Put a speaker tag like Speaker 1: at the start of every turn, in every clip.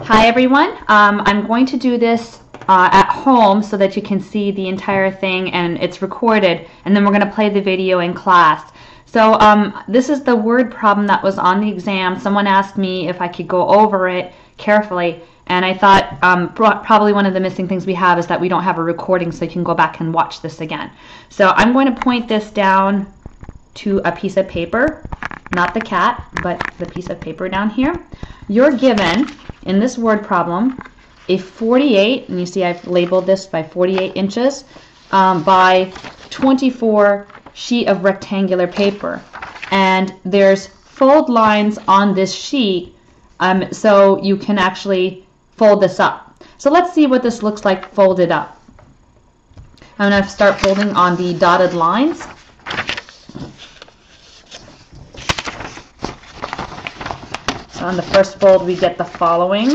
Speaker 1: Hi everyone, I'm going to do this at home so that you can see the entire thing and it's recorded, and then we're going to play the video in class. So this is the word problem that was on the exam. Someone asked me if I could go over it carefully, and I thought probably one of the missing things we have is that we don't have a recording so you can go back and watch this again. So I'm going to point this down to a piece of paper, not the cat, but the piece of paper down here. You're given, in this word problem, a 48, and you see I've labeled this by 48 inches, by 24 sheet of rectangular paper. And there's fold lines on this sheet, so you can actually fold this up. So let's see what this looks like folded up. I'm going to start folding on the dotted lines. On the first fold we get the following.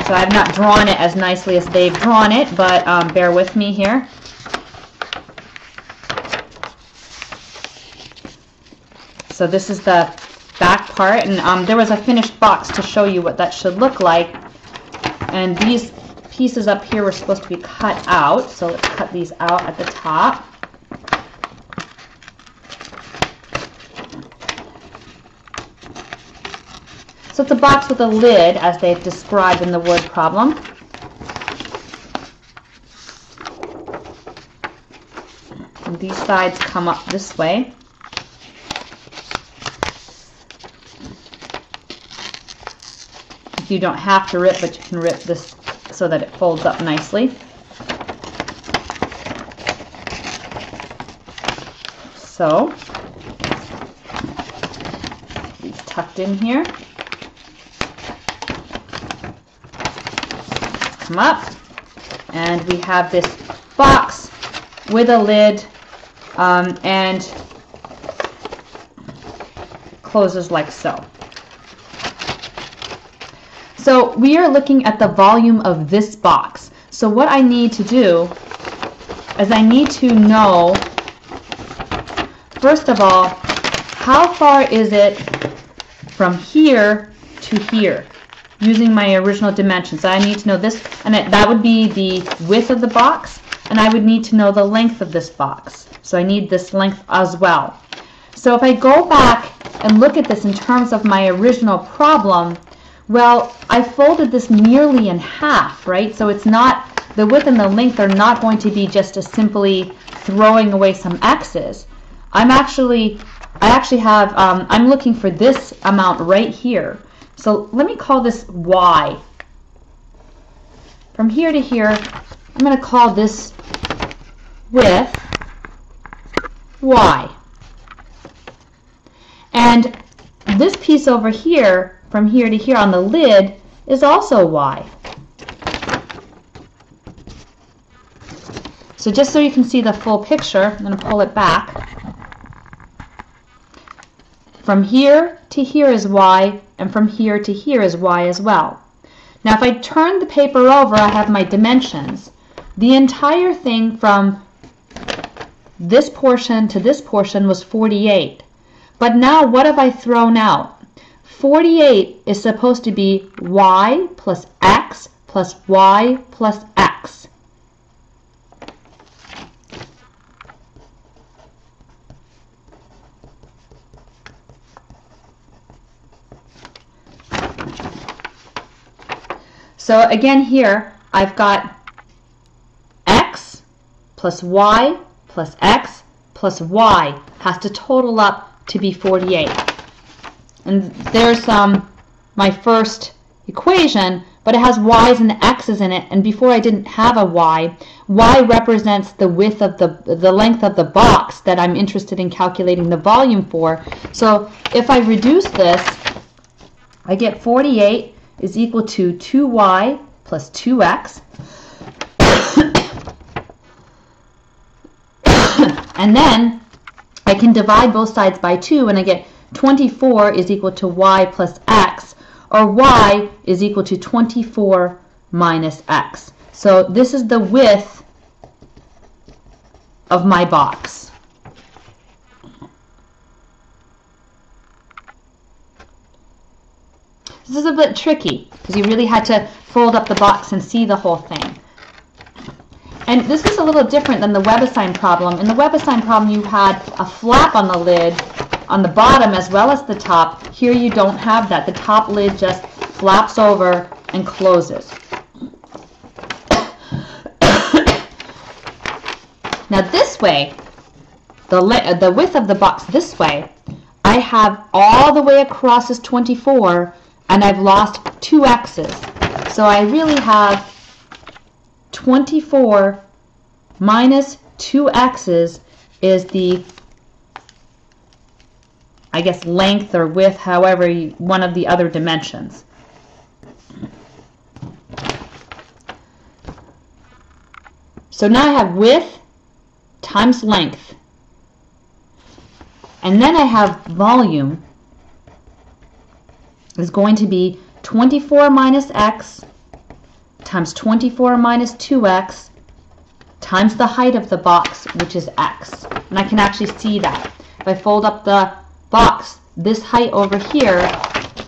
Speaker 1: So I've not drawn it as nicely as they've drawn it, but bear with me here. So this is the back part, and there was a finished box to show you what that should look like. And these pieces up here were supposed to be cut out, so let's cut these out at the top. So it's a box with a lid, as they've described in the word problem. And these sides come up this way. You don't have to rip, but you can rip this so that it folds up nicely. So, these tucked in here. Come up, and we have this box with a lid and closes like so. So we are looking at the volume of this box. So what I need to do is I need to know, first of all, how far is it from here to here? Using my original dimensions. I need to know this, and that would be the width of the box, and I would need to know the length of this box. So I need this length as well. So if I go back and look at this in terms of my original problem, well, I folded this nearly in half, right? So it's not, the width and the length are not going to be just as simply throwing away some x's. I'm looking for this amount right here. So let me call this y. From here to here, I'm going to call this width y. And this piece over here, from here to here on the lid, is also y. So just so you can see the full picture, I'm going to pull it back. From here to here is y, and from here to here is y as well. Now if I turn the paper over, I have my dimensions. The entire thing from this portion to this portion was 48. But now what have I thrown out? 48 is supposed to be y plus x plus y plus x. So again here, I've got x plus y plus x plus y has to total up to be 48. And there's my first equation, but it has y's and x's in it, and before I didn't have a y. Y represents the width of the length of the box that I'm interested in calculating the volume for. So if I reduce this, I get 48 is equal to 2y plus 2x. And then I can divide both sides by 2, and I get 24 is equal to y plus x, or y is equal to 24 minus x. So this is the width of my box. This is a bit tricky because you really had to fold up the box and see the whole thing. And this is a little different than the WebAssign problem. In the WebAssign problem, you had a flap on the lid on the bottom as well as the top. Here you don't have that. The top lid just flaps over and closes. Now this way, the width of the box this way, I have all the way across is 24, and I've lost 2 x's. So I really have 24 minus 2 x's is the, I guess, length or width, however, one of the other dimensions. So now I have width times length. And then I have volume is going to be 24 minus x times 24 minus 2x times the height of the box, which is x. And I can actually see that. If I fold up the box, this height over here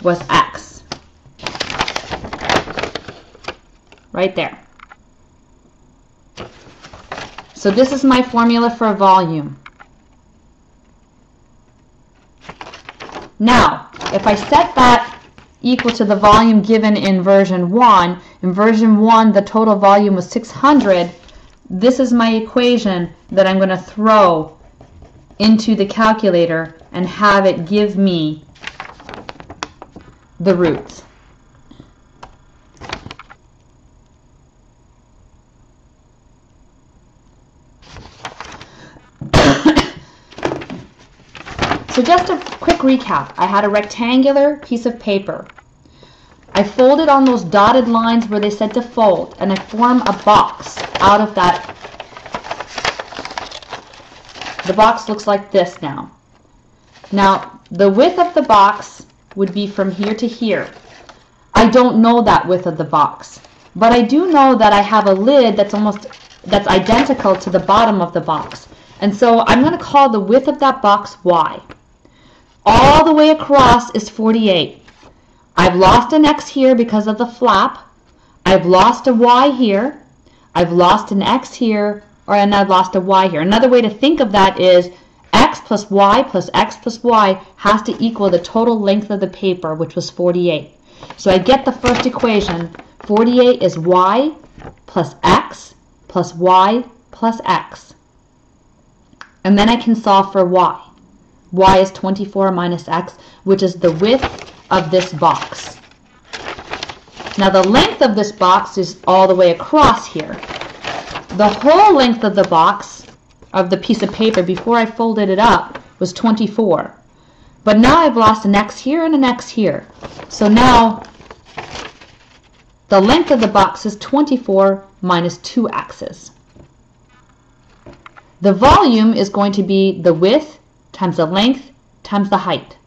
Speaker 1: was x. Right there. So this is my formula for volume. Now, if I set that equal to the volume given in version 1, in version 1 the total volume was 600, this is my equation that I'm going to throw into the calculator and have it give me the roots. So just a quick recap. I had a rectangular piece of paper. I folded on those dotted lines where they said to fold, and I form a box out of that. The box looks like this now. Now, the width of the box would be from here to here. I don't know that width of the box, but I do know that I have a lid that's identical to the bottom of the box. And so I'm going to call the width of that box y. All the way across is 48. I've lost an x here because of the flap. I've lost a y here. I've lost an x here, and I've lost a y here. Another way to think of that is x plus y plus x plus y has to equal the total length of the paper, which was 48. So I get the first equation. 48 is y plus x plus y plus x. And then I can solve for y. Y is 24 minus x, which is the width of this box. Now the length of this box is all the way across here. The whole length of the box, of the piece of paper before I folded it up, was 24. But now I've lost an x here and an x here. So now the length of the box is 24 minus 2 x's. The volume is going to be the width times the length times the height.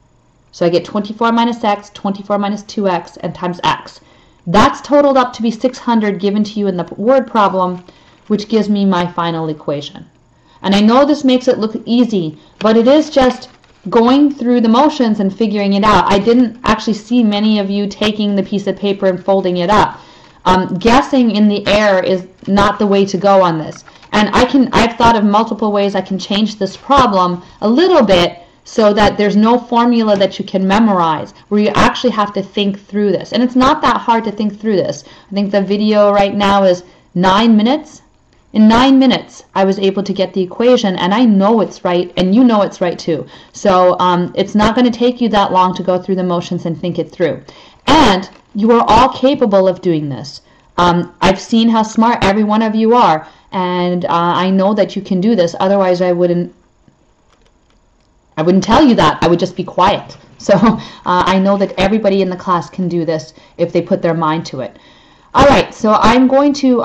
Speaker 1: So I get 24 minus x, 24 minus 2x, and times x. That's totaled up to be 600 given to you in the word problem, which gives me my final equation. And I know this makes it look easy, but it is just going through the motions and figuring it out. I didn't actually see many of you taking the piece of paper and folding it up. Guessing in the air is not the way to go on this. And I've thought of multiple ways I can change this problem a little bit so that there's no formula that you can memorize, where you actually have to think through this. And it's not that hard to think through this. I think the video right now is 9 minutes. In 9 minutes, I was able to get the equation, and I know it's right, and you know it's right too. So it's not going to take you that long to go through the motions and think it through. And you are all capable of doing this. I've seen how smart every one of you are, and I know that you can do this. Otherwise, I wouldn't tell you that. I would just be quiet. So I know that everybody in the class can do this if they put their mind to it. All right, so I'm going to,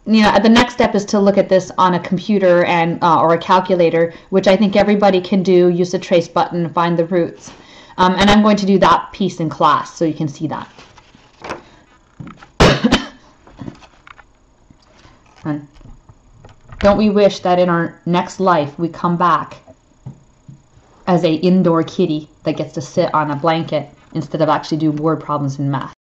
Speaker 1: the next step is to look at this on a computer and or a calculator, which I think everybody can do. Use the trace button and find the roots. And I'm going to do that piece in class so you can see that. And don't we wish that in our next life we come back as an indoor kitty that gets to sit on a blanket instead of actually doing word problems in math.